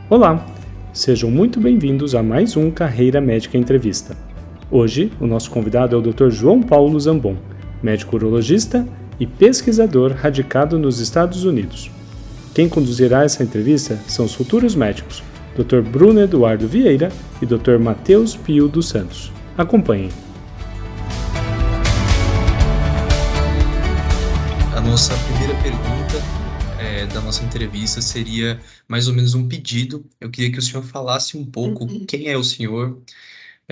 Olá, sejam muito bem-vindos a mais um Carreira Médica Entrevista. Hoje, o nosso convidado é o Dr. João Paulo Zambon, médico urologista e pesquisador radicado nos Estados Unidos. Quem conduzirá essa entrevista são os futuros médicos, Dr. Bruno Eduardo Vieira e Dr. Matheus Pio dos Santos. Acompanhem. A nossa primeira pergunta da nossa entrevista seria mais ou menos um pedido. Eu queria que o senhor falasse um pouco quem é o senhor,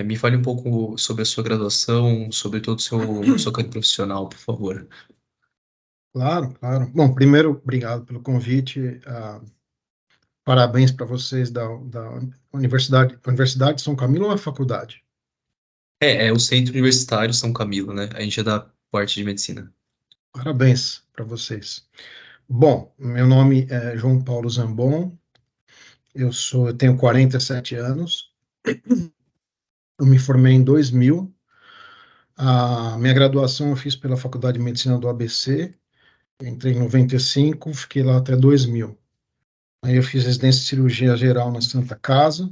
me fale um pouco sobre a sua graduação, sobre todo o seu campo profissional, por favor. Claro. Bom, primeiro, obrigado pelo convite. Parabéns para vocês da Universidade de São Camilo ou a faculdade? É o Centro Universitário São Camilo, né? A gente é da parte de medicina. Parabéns para vocês. Bom, meu nome é João Paulo Zambon, eu tenho 47 anos, eu me formei em 2000, a minha graduação eu fiz pela Faculdade de Medicina do ABC, entrei em 95, fiquei lá até 2000. Aí eu fiz residência de cirurgia geral na Santa Casa,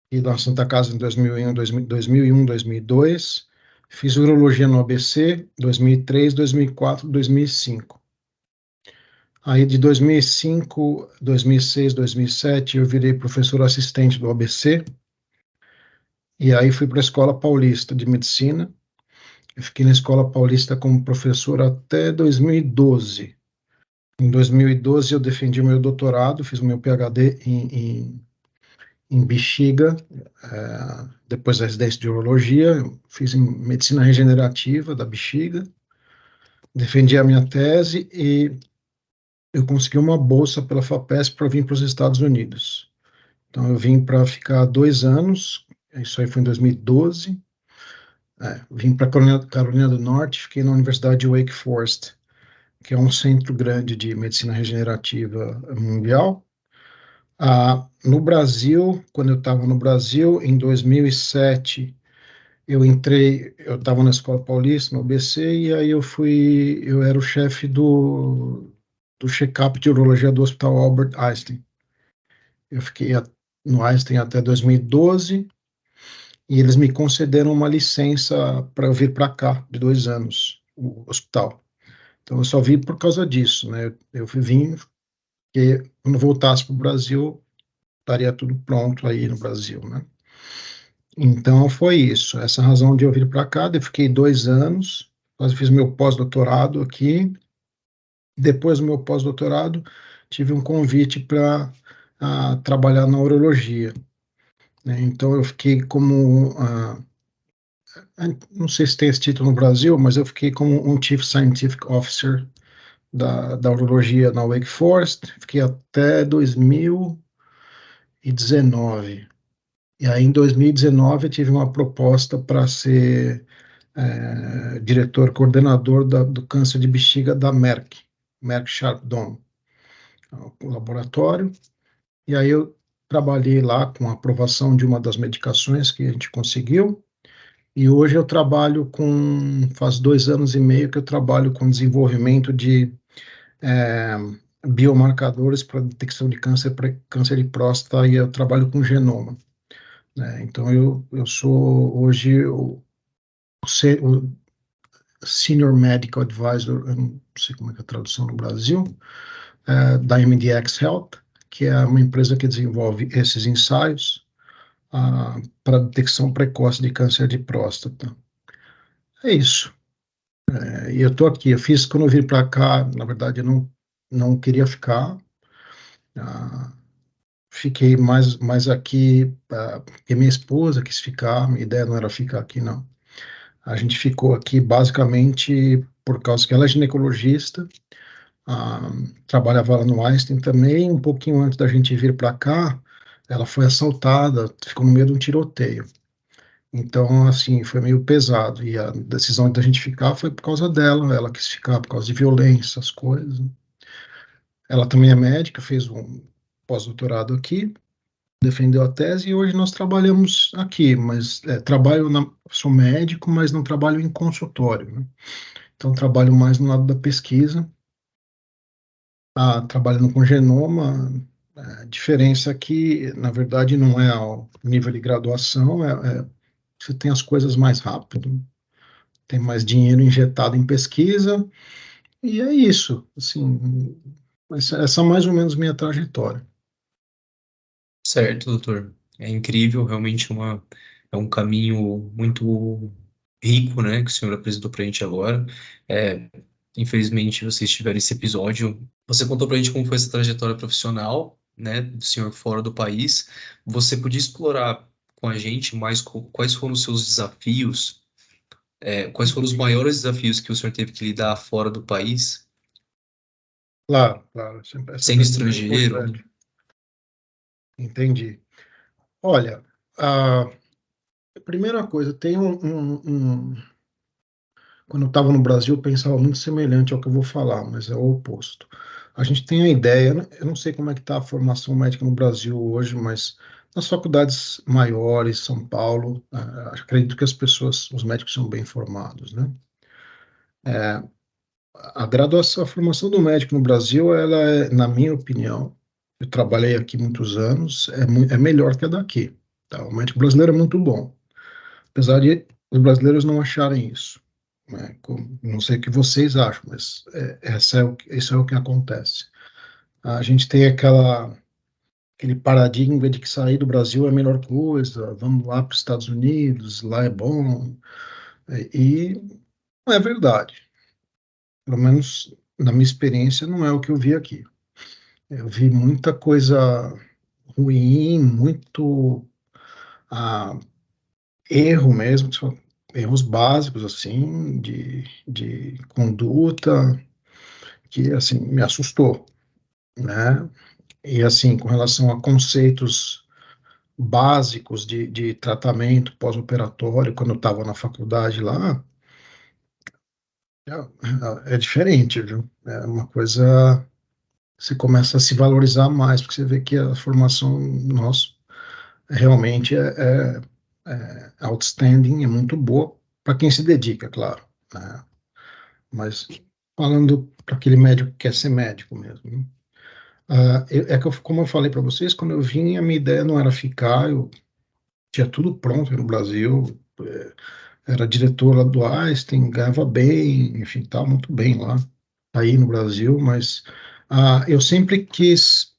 e na Santa Casa em 2001, 2002, fiz urologia no ABC, 2003, 2004, 2005. Aí de 2005, 2006, 2007, eu virei professor assistente do ABC, e aí fui para a Escola Paulista de Medicina. Eu fiquei na Escola Paulista como professor até 2012. Em 2012 eu defendi meu doutorado, fiz o meu PhD em bexiga, depois da residência de urologia, eu fiz em medicina regenerativa da bexiga, defendi a minha tese e eu consegui uma bolsa pela FAPESP para vir para os Estados Unidos. Então eu vim para ficar 2 anos, isso aí foi em 2012, vim para Carolina do Norte, fiquei na Universidade de Wake Forest, que é um centro grande de medicina regenerativa mundial. No Brasil, quando eu estava no Brasil, em 2007, eu estava na Escola Paulista, no ABC, e aí eu era o chefe do check-up de urologia do Hospital Albert Einstein. Eu fiquei no Einstein até 2012, e eles me concederam uma licença para eu vir para cá, de 2 anos, o hospital. Então eu só vim por causa disso, né? Eu vim porque quando voltasse para o Brasil, estaria tudo pronto aí no Brasil, né? Então foi isso, essa razão de eu vir para cá. Eu fiquei 2 anos, quase fiz meu pós-doutorado aqui. Depois do meu pós-doutorado, tive um convite para trabalhar na urologia, né? Então eu fiquei como, não sei se tem esse título no Brasil, mas eu fiquei como um Chief Scientific Officer da urologia na Wake Forest, fiquei até 2019. E aí, em 2019, eu tive uma proposta para ser diretor coordenador do câncer de bexiga da Merck Sharp Dohme, o laboratório. E aí eu trabalhei lá com a aprovação de uma das medicações que a gente conseguiu. E hoje eu trabalho faz 2 anos e meio que eu trabalho com desenvolvimento de biomarcadores para detecção de câncer de próstata, e eu trabalho com genoma, né? Então eu sou hoje o Senior Medical Advisor, eu não sei como é que é a tradução no Brasil, da MDX Health, que é uma empresa que desenvolve esses ensaios para detecção precoce de câncer de próstata. É isso. E eu estou aqui. Quando eu vim para cá, na verdade, eu não queria ficar. Fiquei mais aqui porque minha esposa quis ficar. Minha ideia não era ficar aqui, não. A gente ficou aqui basicamente por causa que ela é ginecologista, trabalhava lá no Einstein também. Um pouquinho antes da gente vir para cá, ela foi assaltada, ficou no meio de um tiroteio. Então, assim, foi meio pesado. E a decisão da gente ficar foi por causa dela. Ela quis ficar por causa de violência, essas coisas. Ela também é médica, fez um pós-doutorado aqui, defendeu a tese, e hoje nós trabalhamos aqui. Mas sou médico, mas não trabalho em consultório, né? Então, trabalho mais no lado da pesquisa, trabalhando com genoma, A diferença é que, na verdade, não é o nível de graduação, você tem as coisas mais rápido, tem mais dinheiro injetado em pesquisa, e é isso, assim, essa é mais ou menos minha trajetória. Certo, doutor. É incrível, realmente é um caminho muito rico, né, que o senhor apresentou para a gente agora. É, infelizmente, vocês tiveram esse episódio. Você contou para a gente como foi essa trajetória profissional, né, do senhor fora do país. Você podia explorar com a gente mais quais foram os seus desafios, quais foram os maiores desafios que o senhor teve que lidar fora do país, Claro, claro, essa sendo pergunta é estrangeiro? importante. Entendi. Olha, a primeira coisa, quando eu estava no Brasil, eu pensava muito semelhante ao que eu vou falar, mas é o oposto. A gente tem a ideia, né, eu não sei como é que está a formação médica no Brasil hoje, mas nas faculdades maiores, São Paulo, acredito que as pessoas, os médicos são bem formados, né? A graduação, a formação do médico no Brasil, ela é, na minha opinião, eu trabalhei aqui muitos anos, é melhor que a daqui. Tá? O médico brasileiro é muito bom, apesar de os brasileiros não acharem isso. Né? Não sei o que vocês acham, mas isso é o que acontece. A gente tem aquele paradigma de que sair do Brasil é a melhor coisa, vamos lá para os Estados Unidos, lá é bom, e não é verdade. Pelo menos na minha experiência, não é o que eu vi aqui. Eu vi muita coisa ruim, muito ah, erro mesmo, erros básicos, assim, de conduta, que, assim, me assustou, né? E, assim, com relação a conceitos básicos de tratamento pós-operatório, quando eu estava na faculdade lá, é diferente, viu? É uma coisa, você começa a se valorizar mais, porque você vê que a formação nossa realmente é outstanding, é muito boa para quem se dedica, claro, né? Mas falando para aquele médico que quer ser médico mesmo, né? Como eu falei para vocês, quando eu vim, a minha ideia não era ficar, eu tinha tudo pronto no Brasil, era diretor lá do Einstein, ganhava bem, enfim, estava muito bem lá, aí no Brasil, mas eu sempre quis,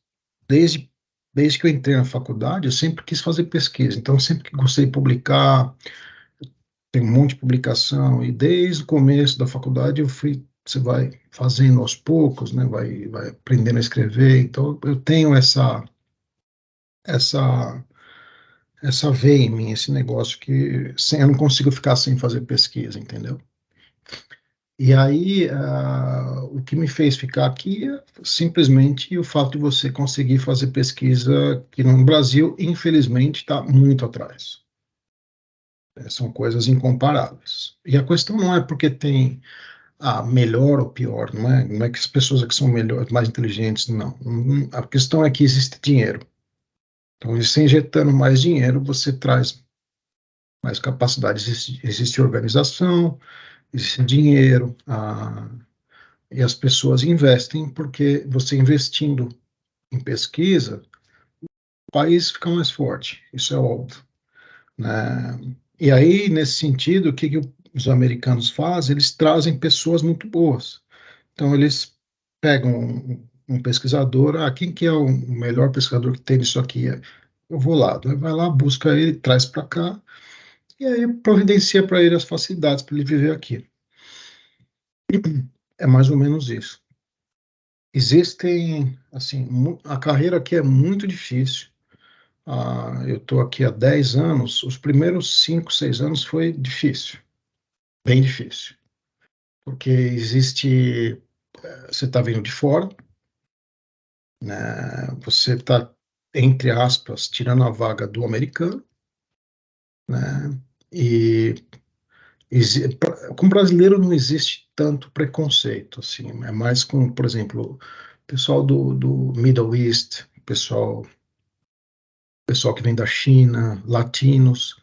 desde, desde que eu entrei na faculdade, eu sempre quis fazer pesquisa, então eu sempre gostei de publicar, tem um monte de publicação, e desde o começo da faculdade você vai fazendo aos poucos, né, vai aprendendo a escrever, então eu tenho essa, essa veia em mim, esse negócio que eu não consigo ficar sem fazer pesquisa, entendeu? E aí, o que me fez ficar aqui é simplesmente o fato de você conseguir fazer pesquisa que no Brasil, infelizmente, está muito atrás. São coisas incomparáveis. E a questão não é porque tem melhor ou pior, não é que as pessoas aqui são melhores, mais inteligentes, não. A questão é que existe dinheiro. Então, você injetando mais dinheiro, você traz mais capacidade. Existe organização, existe dinheiro, e as pessoas investem porque você investindo em pesquisa, o país fica mais forte, isso é óbvio, né? E aí, nesse sentido, o que os americanos fazem? Eles trazem pessoas muito boas. Então, eles pegam um pesquisador, quem que é o melhor pesquisador que tem isso aqui? Eu vou lá, né? Vai lá, busca ele, traz para cá, e aí providencia para ele as facilidades para ele viver aqui. É mais ou menos isso. Existem, assim, a carreira aqui é muito difícil. Eu estou aqui há 10 anos, os primeiros 5, 6 anos foi difícil, bem difícil, porque você está vindo de fora, né? Você está, entre aspas, tirando a vaga do americano, né? E com brasileiro não existe tanto preconceito, assim, é mais com, por exemplo, pessoal do Middle East, pessoal que vem da China, latinos,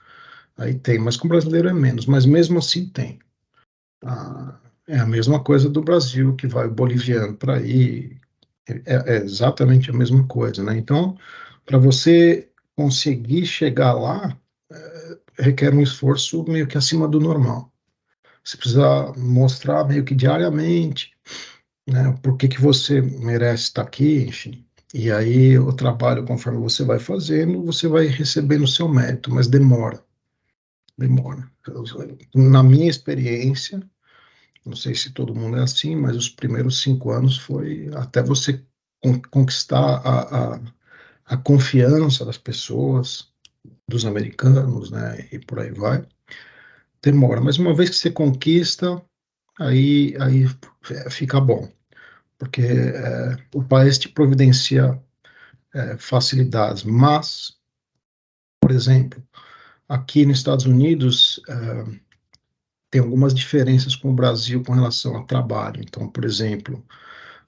aí tem, mas com brasileiro é menos, mas mesmo assim tem. É a mesma coisa do Brasil, que vai o boliviano para aí, É exatamente a mesma coisa, né? Então, para você conseguir chegar lá, requer um esforço meio que acima do normal. Você precisa mostrar meio que diariamente, né, por que que você merece estar aqui, enfim. E aí o trabalho, conforme você vai fazendo, você vai recebendo o seu mérito, mas demora, demora. Na minha experiência, não sei se todo mundo é assim, mas os primeiros 5 anos foi até você conquistar a confiança das pessoas, dos americanos, né, e por aí vai. Demora, mas uma vez que você conquista, aí fica bom, porque o país te providencia facilidades, mas, por exemplo, aqui nos Estados Unidos tem algumas diferenças com o Brasil com relação ao trabalho. Então, por exemplo,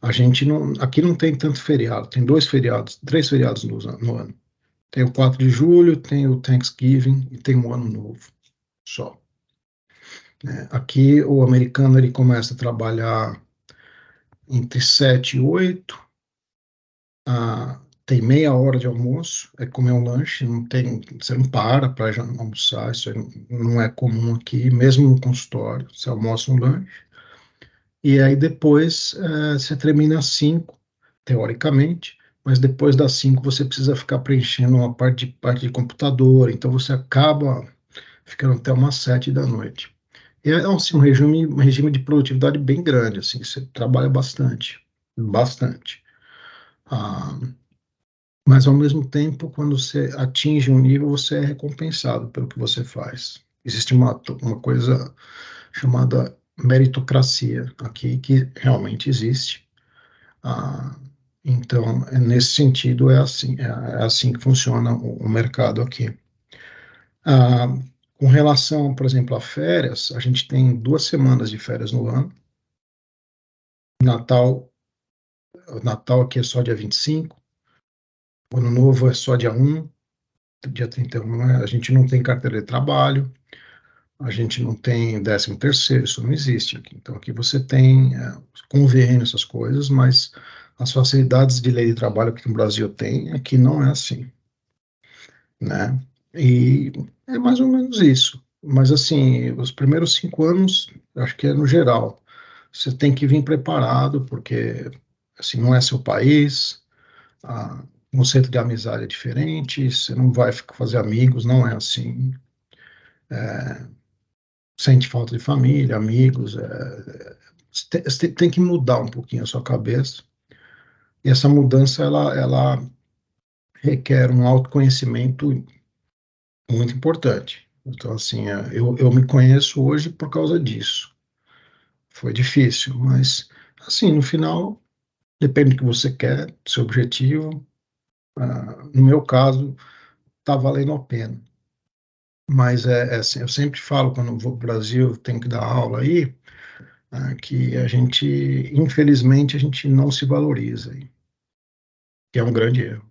a gente não, aqui não tem tanto feriado, tem 2 feriados, 3 feriados no ano. Tem o 4 de julho, tem o Thanksgiving e tem o Ano Novo, só. Aqui o americano ele começa a trabalhar entre 7 e 8, tem meia hora de almoço, é comer um lanche, não tem, você não para almoçar, isso aí não é comum aqui, mesmo no consultório, você almoça um lanche, e aí depois você termina às 5, teoricamente, mas depois das 5 você precisa ficar preenchendo uma parte de computador, então você acaba ficando até umas 7 da noite. E é assim, um regime de produtividade bem grande, assim, você trabalha bastante, bastante. Ah, mas ao mesmo tempo, quando você atinge um nível, você é recompensado pelo que você faz. Existe uma coisa chamada meritocracia aqui, que realmente existe. Ah, então, nesse sentido, é assim que funciona o mercado aqui. Ah, com relação, por exemplo, a férias, a gente tem 2 semanas de férias no ano. Natal, Natal aqui é só dia 25, o Ano Novo é só dia 1, dia 31, né? A gente não tem carteira de trabalho, a gente não tem 13º, isso não existe aqui. Então aqui você tem convênio, essas coisas, mas as facilidades de lei de trabalho que no Brasil tem, aqui não é assim, né? E é mais ou menos isso. Mas assim, os primeiros 5 anos, eu acho que é no geral, você tem que vir preparado, porque assim, não é seu país, o conceito de amizade é diferente, você não vai fazer amigos, não é assim. Sente falta de família, amigos. Você tem que mudar um pouquinho a sua cabeça. E essa mudança, ela requer um autoconhecimento muito importante. Então, assim, eu me conheço hoje por causa disso. Foi difícil, mas, assim, no final, depende do que você quer, do seu objetivo. No meu caso, está valendo a pena. Mas é assim, eu sempre falo, quando eu vou para o Brasil, tenho que dar aula aí, que a gente, infelizmente, a gente não se valoriza, que é um grande erro.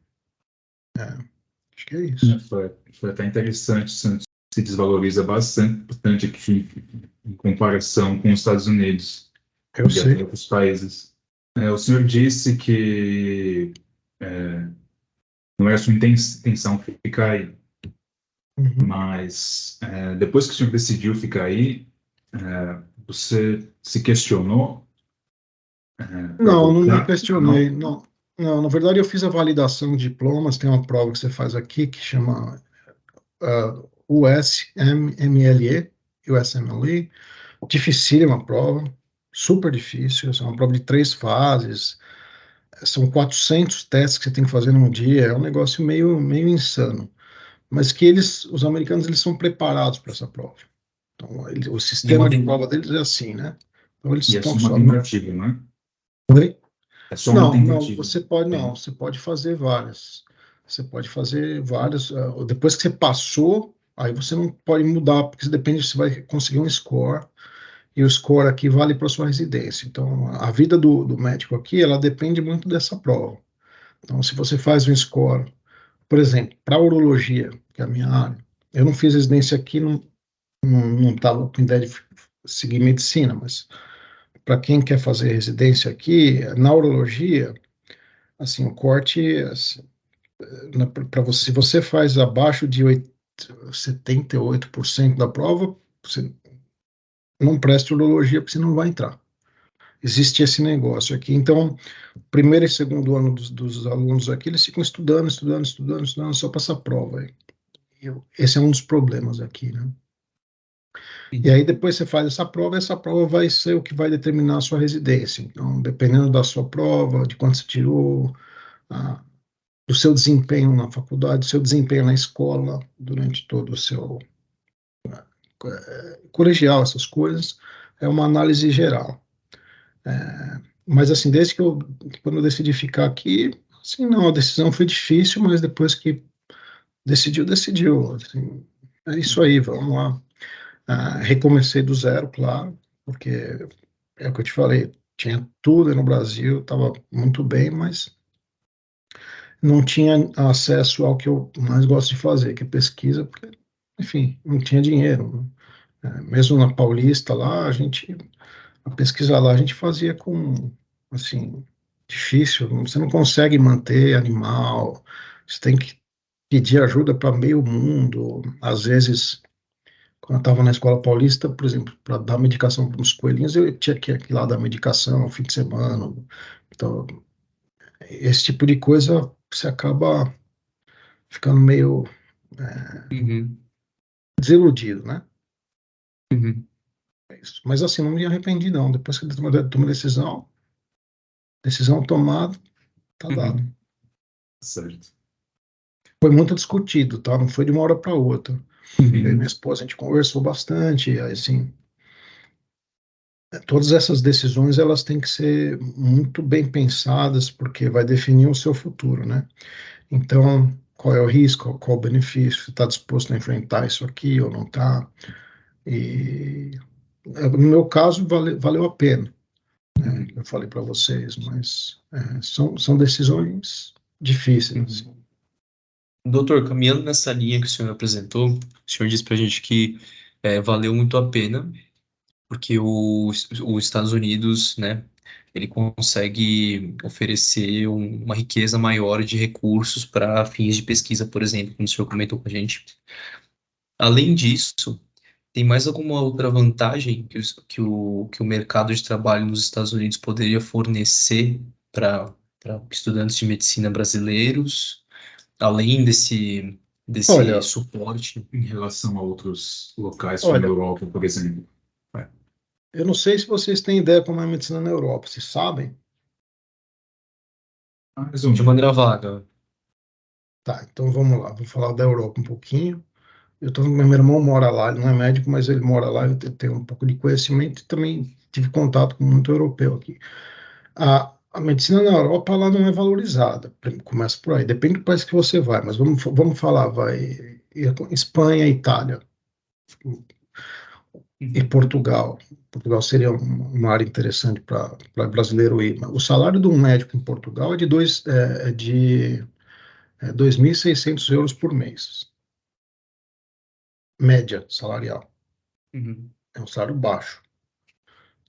Acho que é isso. Foi até interessante, Santos se desvaloriza bastante aqui em comparação com os Estados Unidos Eu e sei. outros países. O senhor disse que não é a sua intenção ficar aí, Uhum. mas depois que o senhor decidiu ficar aí, você se questionou para Não, não me voltar? questionei. Não? Não, não, na verdade, eu fiz a validação de diplomas. Tem uma prova que você faz aqui que chama USMLE, USMLE. Dificílima a prova, super difícil. É uma prova de 3 fases. São 400 testes que você tem que fazer num dia. É um negócio meio insano. Mas que os americanos, eles são preparados para essa prova. Então, o E, sistema de prova deles é assim, né? Então, eles e é estão só uma só. tentativa, não é? Oi? É só uma Não, tentativa. você pode fazer várias. Você pode fazer várias. Depois que você passou, aí você não pode mudar, porque depende se você vai conseguir um score, e o score aqui vale para sua residência. Então, a vida do médico aqui, ela depende muito dessa prova. Então, se você faz um score, por exemplo, para urologia, que é a minha área, eu não fiz residência aqui, não estava com ideia de seguir medicina, mas para quem quer fazer residência aqui, na urologia, assim, o corte, assim, para você, se você faz abaixo de 78% da prova, você não presta urologia porque você não vai entrar. Existe esse negócio aqui. Então, primeiro e segundo ano dos alunos aqui, eles ficam estudando só para essa prova. Esse é um dos problemas aqui, né? E aí depois você faz essa prova vai ser o que vai determinar a sua residência. Então, dependendo da sua prova, de quanto você tirou, ah, do seu desempenho na faculdade, do seu desempenho na escola, durante todo o seu colegial, essas coisas, é uma análise geral. Mas assim, quando eu decidi ficar aqui, assim, não, a decisão foi difícil, mas depois que decidiu, assim, é isso aí, vamos lá. Recomecei do zero, claro, porque é o que eu te falei, tinha tudo no Brasil, estava muito bem, mas não tinha acesso ao que eu mais gosto de fazer, que é pesquisa, porque, enfim, não tinha dinheiro. Mesmo na Paulista lá, a pesquisa lá a gente fazia com, assim, difícil, você não consegue manter animal, você tem que pedir ajuda para meio mundo, às vezes, quando eu estava na escola paulista, por exemplo, para dar medicação para os coelhinhos, eu tinha que ir lá dar medicação no fim de semana, então, esse tipo de coisa, você acaba ficando meio Uhum, desiludido, né? uhum, É isso. Mas assim, não me arrependi não, depois que eu tomei decisão tomada, tá dado. uhum, Certo. Foi muito discutido, tá? Não foi de uma hora para outra. Eu e minha uhum, esposa, a gente conversou bastante, aí, assim, todas essas decisões, elas têm que ser muito bem pensadas, porque vai definir o seu futuro, né? Então, qual é o risco, qual o benefício, se está disposto a enfrentar isso aqui ou não está. E, no meu caso, valeu a pena, né? Uhum. Eu falei para vocês, mas são decisões difíceis, assim. uhum. Doutor, caminhando nessa linha que o senhor apresentou, o senhor disse para a gente que valeu muito a pena, porque os Estados Unidos, né, ele consegue oferecer uma riqueza maior de recursos para fins de pesquisa, por exemplo, como o senhor comentou com a gente. Além disso, tem mais alguma outra vantagem que o mercado de trabalho nos Estados Unidos poderia fornecer para estudantes de medicina brasileiros, além desse Olha, suporte? Em relação a outros locais como a olha, Europa, por exemplo. É. eu não sei se vocês têm ideia como é a medicina na Europa, vocês sabem? Mais ou De maneira menos. vaga. Tá, então vamos lá, vou falar da Europa um pouquinho. Meu irmão mora lá, ele não é médico, mas ele mora lá, eu tenho um pouco de conhecimento e também tive contato com muito europeu aqui. A medicina na Europa, ela não é valorizada, começa por aí, depende do país que você vai, mas vamos falar, Espanha, Itália e Uhum, Portugal. Portugal seria uma área interessante para brasileiro ir. O salário de um médico em Portugal é 2.600 euros por mês, média salarial. uhum, É um salário baixo,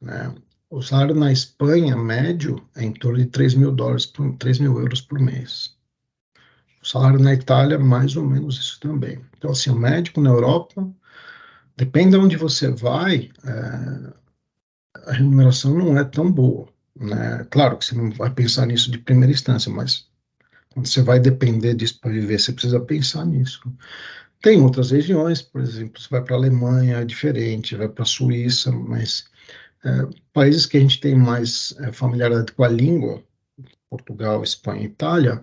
né? O salário na Espanha, médio, é em torno de 3 mil euros por mês. O salário na Itália, mais ou menos isso também. Então, assim, o médico na Europa, depende de onde você vai, a remuneração não é tão boa, né? Claro que você não vai pensar nisso de primeira instância, mas quando você vai depender disso para viver, você precisa pensar nisso. Tem outras regiões, por exemplo, você vai para a Alemanha, é diferente, vai para a Suíça, mas países que a gente tem mais familiaridade com a língua, Portugal, Espanha, Itália,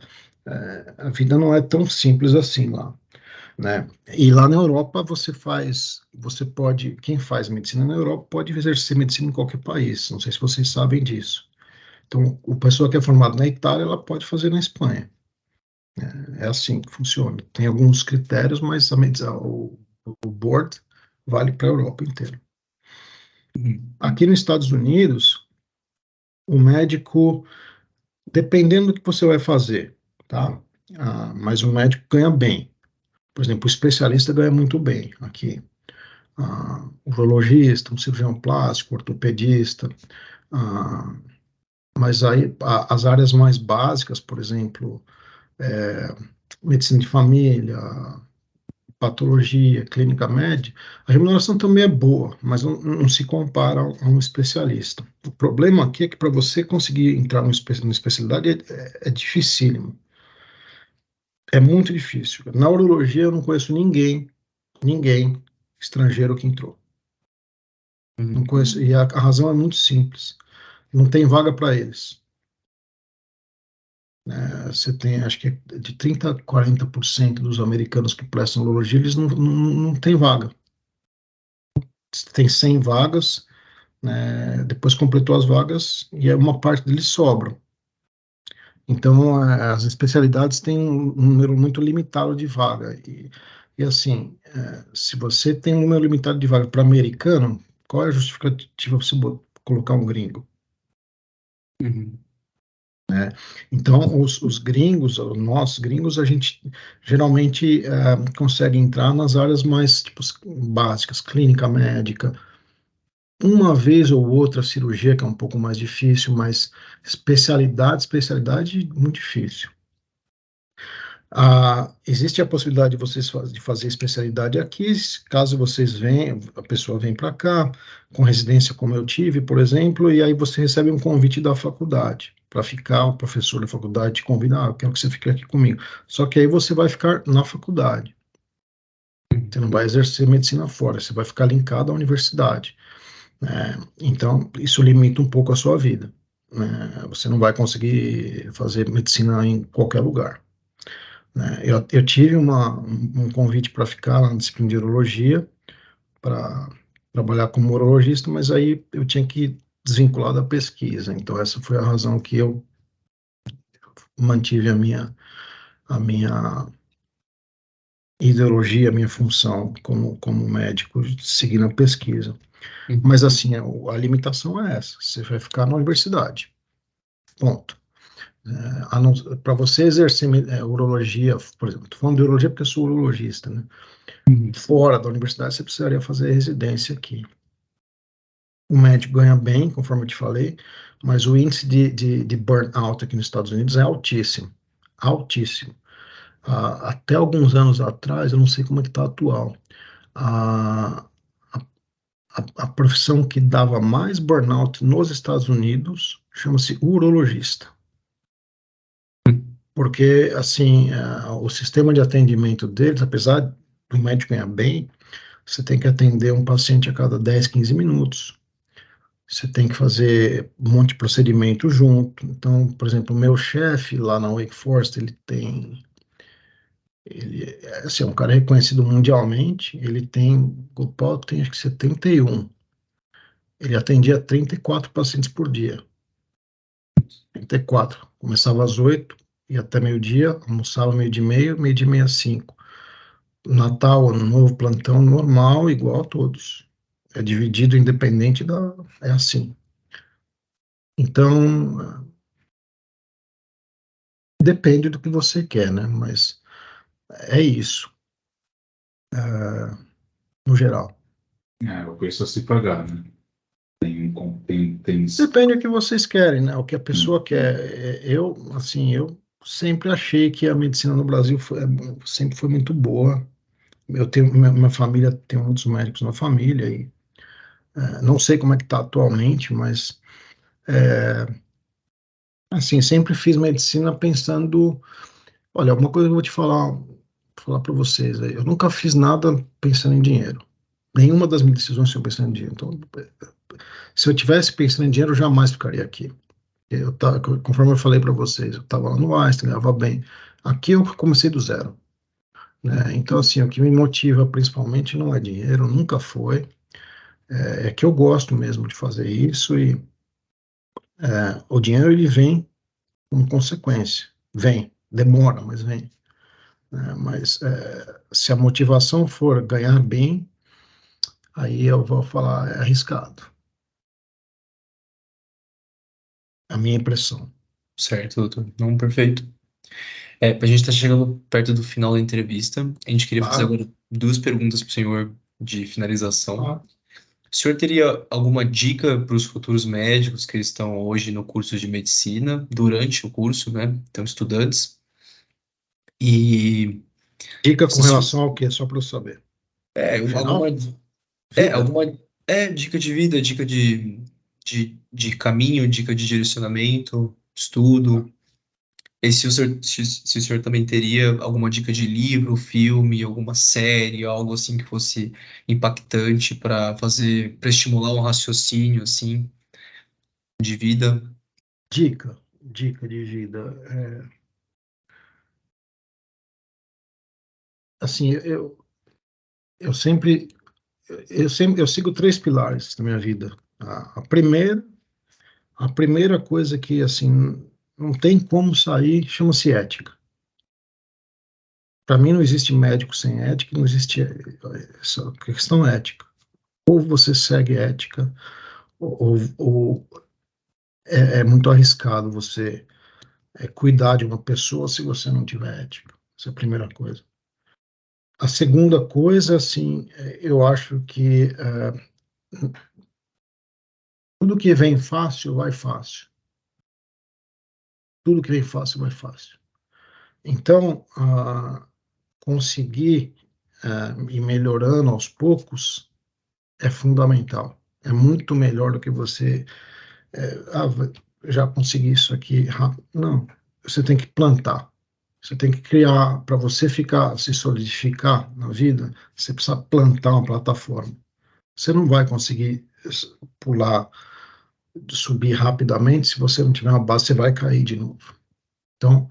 a vida não é tão simples assim lá, né? E lá na Europa você pode, quem faz medicina na Europa pode exercer medicina em qualquer país. Não sei se vocês sabem disso. Então, a pessoa que é formada na Itália, ela pode fazer na Espanha. É assim que funciona. Tem alguns critérios, mas o board vale para a Europa inteira. uhum, Aqui nos Estados Unidos, o médico, dependendo do que você vai fazer, tá? Mas o médico ganha bem. Por exemplo, o especialista ganha muito bem aqui. O urologista, um cirurgião plástico, ortopedista, Mas aí as áreas mais básicas, por exemplo, é, medicina de família, patologia, clínica média, a remuneração também é boa, mas não se compara a um especialista. O problema aqui é que para você conseguir entrar numa especialidade é dificílimo. É muito difícil. Na urologia eu não conheço ninguém estrangeiro que entrou. Não Uhum. conheço, e a razão é muito simples. Não tem vaga para eles. Você tem, acho que de 30 a 40% dos americanos que prestam urologia, eles não têm vaga. Tem 100 vagas, né, depois completou as vagas e uma parte deles sobram. Então, as especialidades têm um número muito limitado de vaga. E assim, se você tem um número limitado de vaga para americano, qual é a justificativa para você colocar um gringo? Uhum. Então, os gringos, nós gringos, a gente geralmente consegue entrar nas áreas mais tipo, básicas, clínica médica, uma vez ou outra cirurgia, que é um pouco mais difícil, mas especialidade, muito difícil. Existe a possibilidade de vocês de fazer especialidade aqui, caso vocês venham, a pessoa vem para cá, com residência como eu tive, por exemplo, e aí você recebe um convite da faculdade, para ficar, o professor da faculdade te convida, eu quero que você fique aqui comigo. Só que aí você vai ficar na faculdade, você não vai exercer medicina fora, você vai ficar linkado à universidade. Então, isso limita um pouco a sua vida. Você não vai conseguir fazer medicina em qualquer lugar. Eu tive um convite para ficar na disciplina de urologia, para trabalhar como urologista, mas aí eu tinha que desvincular da pesquisa. Então, essa foi a razão que eu mantive a minha ideologia, a minha função como médico, seguindo a pesquisa. Uhum. Mas, assim, a limitação é essa: você vai ficar na universidade. Ponto. Para você exercer urologia, por exemplo, estou falando de urologia porque eu sou urologista, né? Uhum. Fora da universidade, você precisaria fazer residência aqui. O médico ganha bem, conforme eu te falei, mas o índice de burnout aqui nos Estados Unidos é altíssimo. Altíssimo. Até alguns anos atrás, eu não sei como é que está atual, a, a profissão que dava mais burnout nos Estados Unidos chama-se urologista. Porque, assim, o sistema de atendimento deles, apesar do médico ganhar bem, você tem que atender um paciente a cada 10, 15 minutos. Você tem que fazer um monte de procedimento junto. Então, por exemplo, o meu chefe lá na Wake Forest, ele é assim, um cara reconhecido mundialmente, o Paulo tem acho que 71. Ele atendia 34 pacientes por dia. 34. Começava às 8, ia até meio-dia, almoçava meio-dia e meio-dia às 5. Natal, Ano Novo, plantão normal, igual a todos. É dividido independente da. É assim. Então, depende do que você quer, né? Mas é isso, no geral. O preço a se pagar, né? Tem. Depende do que vocês querem, né? O que a pessoa quer. Eu sempre achei que a medicina no Brasil sempre foi muito boa. Minha família tem muitos médicos na família e não sei como é que está atualmente, mas assim, sempre fiz medicina pensando, olha, uma coisa que eu vou falar para vocês, eu nunca fiz nada pensando em dinheiro. Nenhuma das minhas decisões foi pensando em dinheiro. Então, se eu tivesse pensando em dinheiro, eu jamais ficaria aqui. Conforme eu falei para vocês, eu estava lá no Einstein, ganhava bem. Aqui eu comecei do zero, né? Então, assim, o que me motiva principalmente não é dinheiro, nunca foi. É que eu gosto mesmo de fazer isso e o dinheiro ele vem como consequência. Vem, demora, mas vem. Mas se a motivação for ganhar bem, aí eu vou falar, é arriscado. A minha impressão. Certo, doutor. Não, perfeito. A gente está chegando perto do final da entrevista. A gente queria fazer Claro. agora duas perguntas para o senhor de finalização. O senhor teria alguma dica para os futuros médicos que estão hoje no curso de medicina, durante o curso, né? Então, estudantes. E Dica com se o senhor- relação ao quê? Só para eu saber. alguma, Geral? Vida? alguma dica de vida, dica de caminho, dica de direcionamento, estudo. E se o senhor também teria alguma dica de livro, filme, alguma série, algo assim que fosse impactante para estimular um raciocínio assim de vida. Dica de vida. Assim, eu sigo três pilares na minha vida. A primeira coisa que, assim, não tem como sair, chama-se ética. Para mim, não existe médico sem ética, não existe essa questão ética. Ou você segue ética, ou é muito arriscado você cuidar de uma pessoa se você não tiver ética. Essa é a primeira coisa. A segunda coisa, assim, eu acho que tudo que vem fácil, vai fácil. Tudo que vem fácil, vai fácil. Então, conseguir ir melhorando aos poucos é fundamental. É muito melhor do que você já consegui isso aqui rápido. Não, você tem que plantar. Você tem que criar, para você se solidificar na vida, você precisa plantar uma plataforma. Você não vai conseguir pular, subir rapidamente se você não tiver uma base, você vai cair de novo. Então,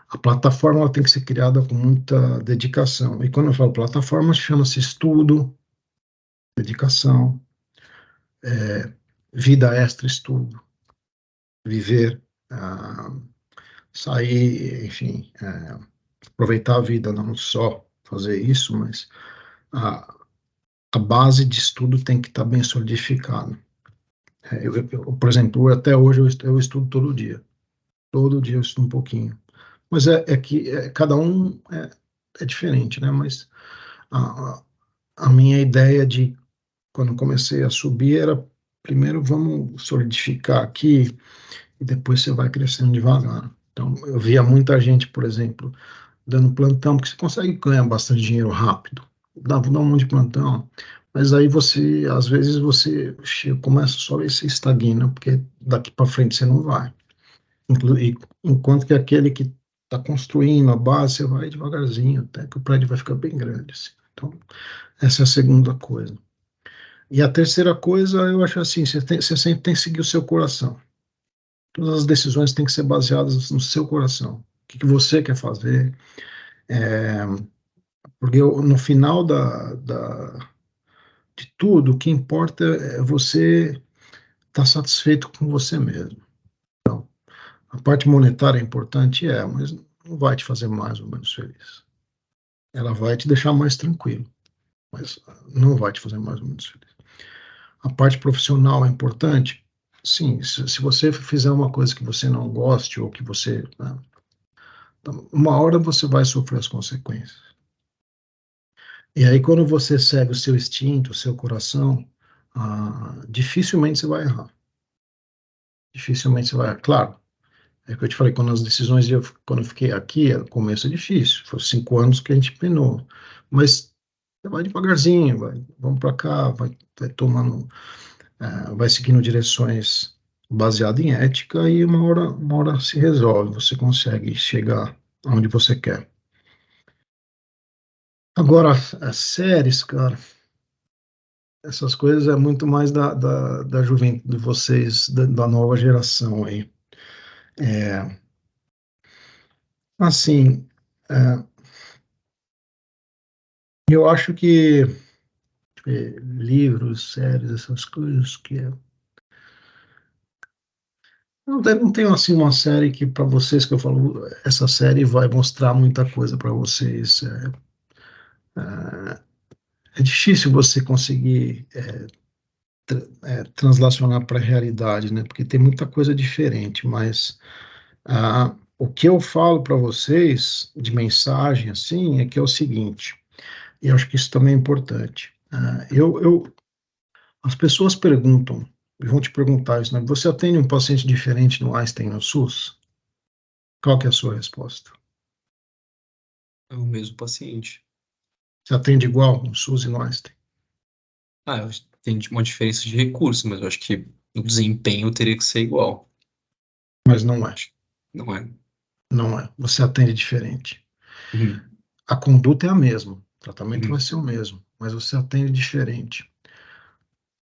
a plataforma ela tem que ser criada com muita dedicação. E quando eu falo plataforma, chama-se estudo, dedicação, vida extra estudo, viver, ah, sair, enfim, aproveitar a vida, não só fazer isso, mas a, a base de estudo tem que estar bem solidificada. Por exemplo, até hoje eu estudo todo dia. Todo dia eu estudo um pouquinho. Mas é que cada um é diferente, né? Mas a, a minha ideia de quando comecei a subir era primeiro vamos solidificar aqui e depois você vai crescendo devagar. Então eu via muita gente, por exemplo, dando plantão, porque você consegue ganhar bastante dinheiro rápido. Vou dar um monte de plantão, mas aí às vezes começa só e se estagna, porque daqui para frente você não vai. Enquanto que aquele que está construindo a base, você vai devagarzinho, até que o prédio vai ficar bem grande, assim. Então, essa é a segunda coisa. E a terceira coisa, eu acho assim, você sempre tem que seguir o seu coração. Todas as decisões têm que ser baseadas no seu coração. O que você quer fazer, porque no final de tudo, o que importa é você estar satisfeito com você mesmo. A parte monetária é importante, mas não vai te fazer mais ou menos feliz. Ela vai te deixar mais tranquilo, mas não vai te fazer mais ou menos feliz. A parte profissional é importante? Sim, se você fizer uma coisa que você não goste ou que você, né, uma hora você vai sofrer as consequências. E aí quando você segue o seu instinto, o seu coração, dificilmente você vai errar. Dificilmente você vai errar. Claro, é o que eu te falei, quando eu fiquei aqui, no começo é difícil, foram 5 anos que a gente penou, mas você vai devagarzinho, vamos para cá, vai tomando, vai seguindo direções baseadas em ética e uma hora se resolve, você consegue chegar aonde você quer. Agora, as séries, cara, essas coisas é muito mais da juventude de vocês, da nova geração aí. Assim, é, eu acho que livros, séries, essas coisas que não tem assim uma série que para vocês que eu falo, essa série vai mostrar muita coisa para vocês. É difícil você conseguir translacionar para a realidade, né? Porque tem muita coisa diferente, mas o que eu falo para vocês de mensagem assim é que é o seguinte, e eu acho que isso também é importante. As pessoas perguntam, e vão te perguntar isso, né? Você atende um paciente diferente no Einstein no SUS? Qual que é a sua resposta? É o mesmo paciente. Você atende igual no SUS e no Einstein? Eu acho que tem uma diferença de recurso, mas eu acho que o desempenho teria que ser igual. Mas não é. Não é? Não é. Você atende diferente. Uhum. A conduta é a mesma, o tratamento Uhum. vai ser o mesmo, mas você atende diferente.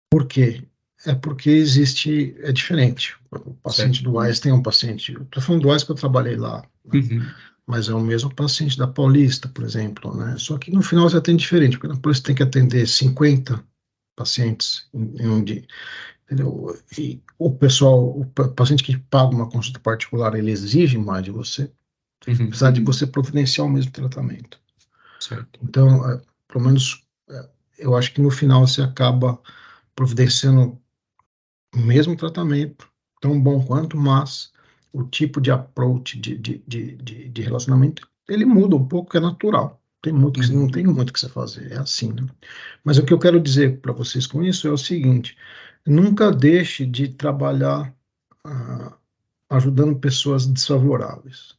Por quê? É porque é diferente. O paciente Certo. do Einstein é um paciente, eu estou falando do Einstein que eu trabalhei lá, né? Uhum. Mas é o mesmo paciente da Paulista, por exemplo, né? Só que no final você atende diferente, porque na Paulista tem que atender 50 pacientes em um dia, entendeu? E o pessoal, paciente que paga uma consulta particular, ele exige mais de você, Uhum. apesar de você providenciar o mesmo tratamento. Certo. Então, pelo menos, eu acho que no final você acaba providenciando o mesmo tratamento, tão bom quanto, mas o tipo de approach de relacionamento, ele muda um pouco, que é natural. Não Uhum. tem muito o que você fazer, é assim, né? Mas o que eu quero dizer para vocês com isso é o seguinte: nunca deixe de trabalhar ajudando pessoas desfavoráveis.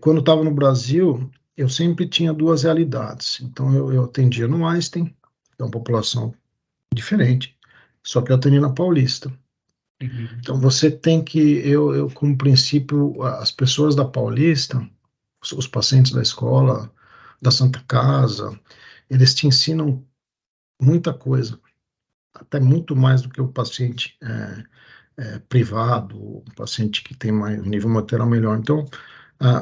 Quando eu estava no Brasil, eu sempre tinha duas realidades. Então, eu atendia no Einstein, que é uma população diferente, só que eu atendia na Paulista. Uhum. Então, você tem que, eu como princípio, as pessoas da Paulista, os pacientes da escola, da Santa Casa, eles te ensinam muita coisa, até muito mais do que o paciente privado, o paciente que tem um nível material melhor. Então,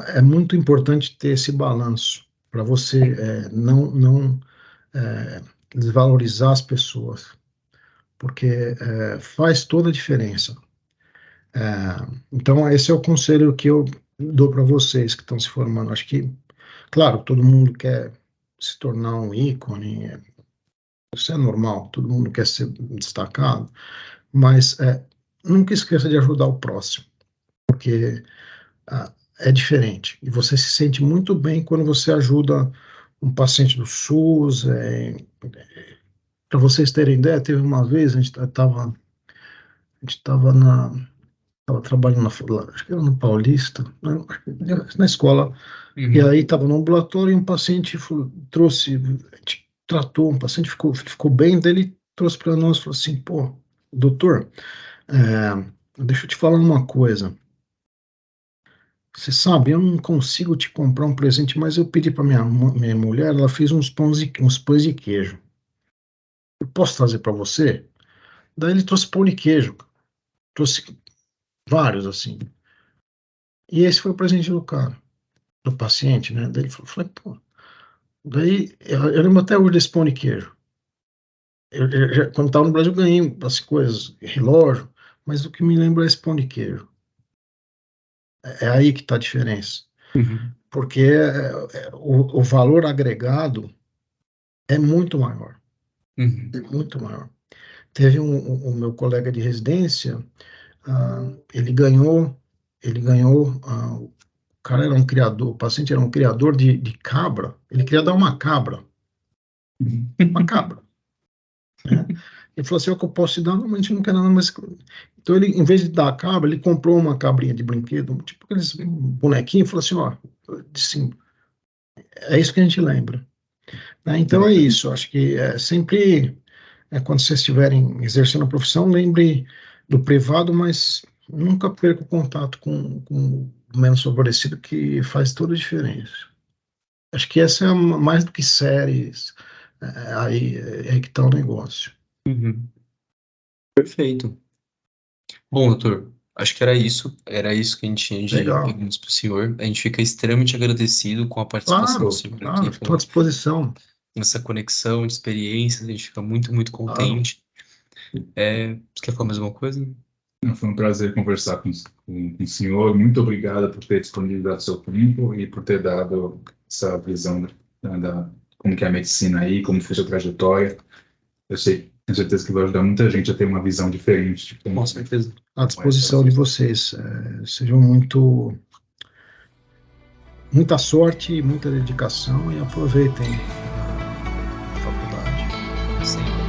é muito importante ter esse balanço para você não desvalorizar as pessoas, porque faz toda a diferença. Então, esse é o conselho que eu dou para vocês que estão se formando. Acho que, claro, todo mundo quer se tornar um ícone, isso é normal, todo mundo quer ser destacado, mas nunca esqueça de ajudar o próximo, porque é diferente. E você se sente muito bem quando você ajuda um paciente do SUS. Para vocês terem ideia, teve uma vez, a gente estava trabalhando acho que era no Paulista, né, na escola, e Uhum. aí estava no ambulatório e um paciente trouxe, a gente tratou, um paciente ficou bem, daí ele trouxe para nós e falou assim: pô, doutor, deixa eu te falar uma coisa. Você sabe, eu não consigo te comprar um presente, mas eu pedi para minha mulher, ela fez uns pães de queijo. Eu posso trazer para você? Daí ele trouxe pão de queijo, trouxe vários assim. E esse foi o presente do cara, do paciente, né? Daí ele falou, pô. Daí eu lembro até hoje desse pão de queijo. Quando estava no Brasil, eu ganhei as coisas, relógio, mas o que me lembra é esse pão de queijo. É aí que está a diferença. Uhum. Porque o valor agregado é muito maior. Uhum. É muito maior. Teve o meu colega de residência, ele ganhou, o cara era um criador, o paciente era um criador de cabra, ele queria dar uma cabra, né? Ele falou assim: o que eu posso te dar? Não, mas a gente não quer nada mais. Então ele, em vez de dar a cabra, ele comprou uma cabrinha de brinquedo, tipo aqueles bonequinhos, e falou assim: ó, assim, é isso que a gente lembra, né? Então é isso, acho que sempre, quando vocês estiverem exercendo a profissão, lembre do privado, mas nunca perca o contato com o menos favorecido, que faz toda a diferença. Acho que essa é mais do que séries, aí que está o negócio. Uhum. Perfeito. Bom, doutor, acho que era isso. Era isso que a gente tinha de Legal. perguntas para o senhor. A gente fica extremamente agradecido com a participação do Claro, senhor claro, aqui, estou à disposição. nessa conexão de experiências. A gente fica muito, muito Claro. contente. Você quer falar mais alguma coisa? Foi um prazer conversar com o senhor. Muito obrigado por ter disponibilizado seu tempo e por ter dado essa visão como que é a medicina aí, como foi sua trajetória. Tenho certeza que vai ajudar muita gente a ter uma visão diferente de como Com certeza. À disposição de vocês. Sejam muita sorte, muita dedicação e aproveitem a faculdade. Sim.